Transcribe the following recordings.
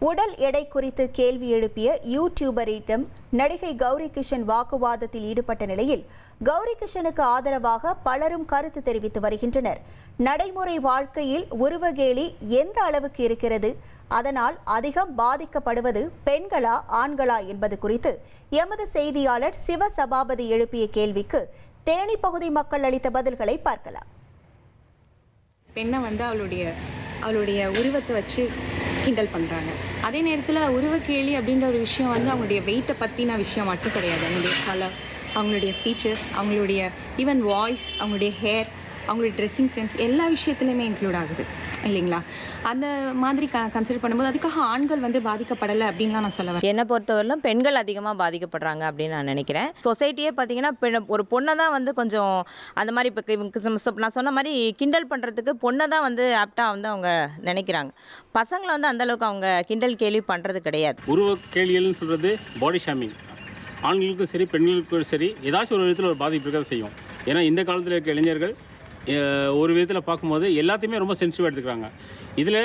உடல் எடை குறித்து கேள்வி எழுப்பிய யூடியூபரிடம் நடிகை கௌரி கிஷன் வாக்குவாதத்தில் ஈடுபட்ட நிலையில் கௌரி கிஷனுக்கு ஆதரவாக பலரும் கருத்து தெரிவித்து வருகின்றனர். நடைமுறை வாழ்க்கையில் உருவகேலி எந்த அளவுக்கு இருக்கிறது, அதனால் அதிகம் பாதிக்கப்படுவது பெண்களா ஆண்களா என்பது குறித்து எமது செய்தியாளர் சிவசபாபதி எழுப்பிய கேள்விக்கு தேனி பகுதி மக்கள் அளித்த பதில்களை பார்க்கலாம். பெண்ணை அவளுடைய உருவத்தை வச்சு கிண்டல் பண்ணுறாங்க. அதே நேரத்தில் உருவக்கேலி அப்படின்ற ஒரு விஷயம் அவங்களுடைய வெயிட்டை பற்றின விஷயம் மட்டும் கிடையாது. அவங்களுடைய கலர், அவங்களுடைய ஃபீச்சர்ஸ், அவங்களுடைய ஈவன் வாய்ஸ், அவங்களுடைய ஹேர், அவங்களுடைய ட்ரெஸ்ஸிங் சென்ஸ் எல்லா விஷயத்துலையுமே இன்க்ளூட் ஆகுது இல்லைங்களா? அந்த மாதிரி கன்சிடர் பண்ணும்போது அதுக்காக ஆண்கள் பாதிக்கப்படலை அப்படின்லாம் நான் சொல்ல வரேன். என்னை பொறுத்தவரையிலும் பெண்கள் அதிகமாக பாதிக்கப்படுறாங்க அப்படின்னு நான் நினைக்கிறேன். சொசைட்டியே பார்த்தீங்கன்னா ஒரு பொண்ணை தான் கொஞ்சம் அந்த மாதிரி இப்போ நான் சொன்ன மாதிரி கிண்டல் பண்ணுறதுக்கு பொண்ணை தான் ஆப்டாக அவங்க நினைக்கிறாங்க. பசங்களை அந்தளவுக்கு அவங்க கிண்டல் கேலி பண்ணுறது கிடையாது. உருவ கேலியல்னு சொல்கிறது பாடி ஷேமிங். ஆண்களுக்கும் சரி பெண்களுக்கும் சரி ஏதாச்சும் ஒரு விதத்தில் ஒரு பாதிப்பு இருக்க செய்யும். ஏன்னா இந்த காலத்தில் இருக்க இளைஞர்கள் ஒரு விதத்தில் பார்க்கும்போது எல்லாத்தையுமே ரொம்ப சென்சிட்டிவாக எடுத்துக்கிறாங்க. இதில்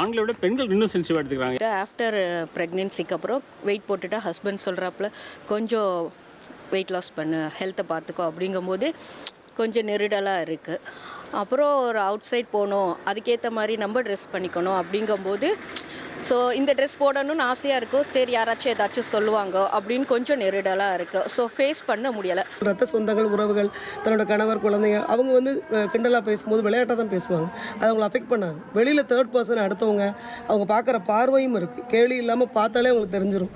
ஆண்களை விட பெண்கள் இன்னும் சென்சிட்டிவாக எடுத்துக்கிறாங்க. ஆஃப்டர் ப்ரெக்னென்சிக்கு அப்புறம் வெயிட் போட்டுட்டா ஹஸ்பண்ட் சொல்கிறாப்புல கொஞ்சம் வெயிட் லாஸ் பண்ணு, ஹெல்த்தை பார்த்துக்கோ அப்படிங்கும்போது கொஞ்சம் நெருடலாக இருக்குது. அப்புறம் ஒரு அவுட் சைட் போகணும், அதுக்கேற்ற மாதிரி நம்ம ட்ரெஸ் பண்ணிக்கணும் அப்படிங்கும்போது ஸோ இந்த ட்ரெஸ் போடணும்னு ஆசையாக இருக்கும். சரி யாராச்சும் ஏதாச்சும் சொல்லுவாங்க அப்படின்னு கொஞ்சம் நெருடலாக இருக்குது. ஸோ ஃபேஸ் பண்ண முடியலை. ரத்த சொந்தங்கள், உறவுகள், தன்னோட கணவர், குழந்தைங்க அவங்க கிண்டலாக பேசும்போது விளையாட்டாக தான் பேசுவாங்க. அது அவங்களை அஃபெக்ட் பண்ணாது. வெளியில் தேர்ட் பர்சன் அடுத்தவங்க அவங்க பார்க்குற பார்வையும் இருக்குது. கேள்வி இல்லாமல் பார்த்தாலே அவங்களுக்கு தெரிஞ்சிடும்.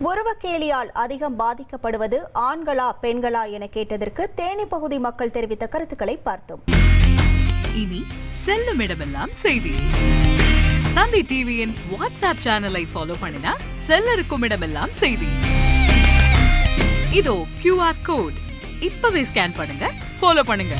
உருவக்கேலியால் அதிகம் பாதிக்கப்படுவது ஆண்களா பெண்களா என கேட்டதற்கு தேனி பகுதி மக்கள் தெரிவித்த கருத்துக்களை பார்த்தோம். இனி செல்லும் இடமெல்லாம் செய்தி. தந்தி டிவியின் வாட்ஸ்அப் சேனலை ஃபாலோ பண்ணினா செல்ல இருக்கும் இடமெல்லாம் செய்தி. இதோ QR கோட் இப்பவே ஸ்கேன் பண்ணுங்க, ஃபாலோ பண்ணுங்க.